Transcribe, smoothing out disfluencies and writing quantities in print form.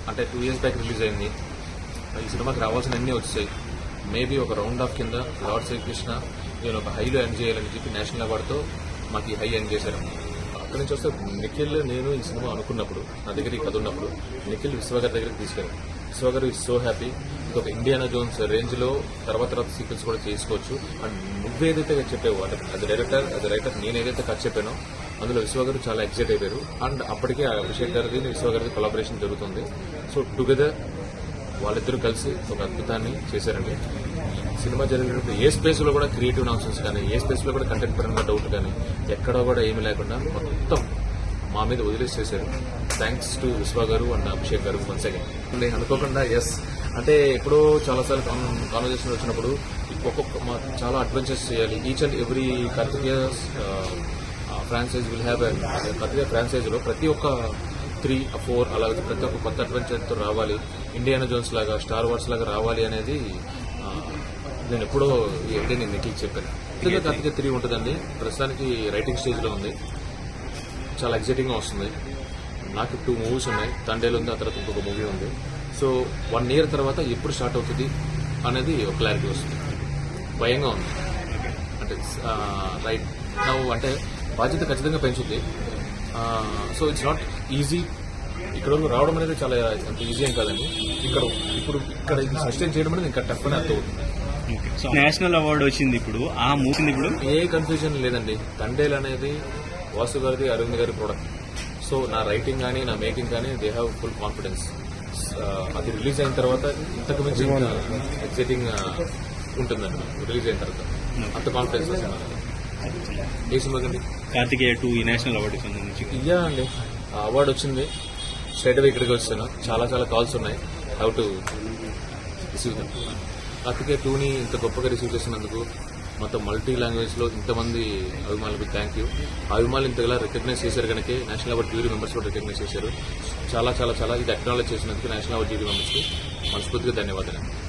అంటే 2 years back release అయింది. ఈ సినిమాకి రావాల్సిన అన్నీ వచ్చాయి. మేబీ ఒక రౌండ్ ఆఫ్ కింద లార్డ్ శ్రీకృష్ణ నేను ఒక హైలో ఎండ్ చేయాలని చెప్పి నేషనల్ అవార్డుతో మాకు ఈ హై ఎండ్ చేశారు. అక్కడి నుంచి వస్తే నిఖిల్ నేను ఈ సినిమా అనుకున్నప్పుడు నా దగ్గర ఈ కథ ఉన్నప్పుడు నిఖిల్ విశ్వగారి దగ్గరికి తీసుకెళ్ళాను. విశ్వగారు ఈజ్ సో హ్యాపీ. ఇది ఒక ఇండియానా జోన్స్ రేంజ్లో తర్వాత సీక్వెన్స్ కూడా చేసుకోవచ్చు. అండ్ నువ్వేదైతే చెప్పావు అంటే అది రైటర్ నేను ఏదైతే కథ చెప్పానో అందులో విశ్వగారు చాలా ఎక్సైట్ అయిపోయారు. అండ్ అప్పటికే అభిషేక్ గారిది విశ్వగారిది కొలాబరేషన్ జరుగుతుంది. సో టుగెదర్ వాళ్ళిద్దరూ కలిసి ఒక అద్భుతాన్ని చేశారండి. సినిమా జరిగినప్పుడు ఏ స్పేస్ లో కూడా క్రియేటివ్ నాన్సెన్స్ కానీ ఏ స్పేస్ లో కూడా కంటెంట్ పరంగా డౌట్ కానీ ఎక్కడా కూడా ఏమీ లేకుండా మొత్తం మా మీద వదిలేసి చేశారు. థ్యాంక్స్ టు విశ్వ గారు అండ్ అభిషేక్ గారు వన్స్ అగైన్. నేను అనుకోకుండా ఎస్ అంటే ఎప్పుడో చాలాసార్లు కాన్వర్జేషన్ వచ్చినప్పుడు చాలా అడ్వెంచర్స్ చేయాలి. Each and every Karthikeya franchise will have Karthikeya franchise లో ప్రతి ఒక్క 3 or 4 అలా ప్రతి ఒక్క కొత్త అడ్వెంచర్తో రావాలి, ఇండియానా జోన్స్ లాగా స్టార్ వార్స్ లాగా రావాలి అనేది నేను ఎప్పుడో ఈ ఐడియా నేను నిఖిల్ చెప్పాను. కార్తికేయ 3 ఉంటుందండి. ప్రస్తుతానికి రైటింగ్ స్టేజ్ లో ఉంది. చాలా ఎక్సైటింగ్ గా వస్తుంది. నాకు 2 movies ఉన్నాయి. తండేలు ఉంది, ఆ తర్వాత ఇంకొక మూవీ ఉంది. సో 1 year తర్వాత ఎప్పుడు స్టార్ట్ అవుతుంది అనేది ఒక క్లారిటీ వస్తుంది. భయంగా ఉంది అంటే రైట్ నౌ అంటే బాధ్యత ఖచ్చితంగా పెంచుద్ది. So it's not easy. ఇక్కడ రావడం అనేది చాలా అంత ఈజీ ఏం కాదండి. ఇక్కడ ఇది సస్టైన్ చేయడం అనేది ఇంకా టఫ్ అని అర్థమవుతుంది. నేషనల్ అవార్డు వచ్చింది ఇప్పుడు ఆ మూవీ ఇప్పుడు ఏ కన్ఫ్యూజన్ లేదండి. తండేల్ అనేది వాసు గారిది, అరవింద్ గారి ప్రోడక్ట్. సో నా రైటింగ్ కానీ నా మేకింగ్ కానీ దే హ్యావ్ ఫుల్ కాన్ఫిడెన్స్. అది రిలీజ్ అయిన తర్వాత ఇంతకు మించి ఎక్సైటింగ్ ఉంటుందండి. రిలీజ్ అయిన తర్వాత అంత కాన్ఫిడెన్స్ వస్తుంది. ఏ సినిమాకండి? కార్తికేయ 2 ఈ నేషనల్ అవార్డు సంబంధించి ఇయ్యా అండి. ఆ అవార్డు వచ్చింది, స్ట్రైట్ అవే ఇక్కడికి వచ్చాను. చాలా కాల్స్ ఉన్నాయి. How to receive them. Karthikeya 2ని ఇంత గొప్పగా రిసీవ్ చేసినందుకు మొత్తం మల్టీ లాంగ్వేజ్ లో ఇంతమంది అభిమానులకు థ్యాంక్ యూ. అభిమానులు ఇంతగా రికగ్నైజ్ చేశారు కనుక నేషనల్ అవార్డు జ్యూరీ మెంబర్స్ కూడా రికగ్నైజ్ చేశారు. చాలా ఇది అక్నాలెడ్జ్ చేసినందుకు నేషనల్ అవార్డు జ్యూరీ మెంబర్స్ కి మనస్ఫూర్తిగా ధన్యవాదాలు.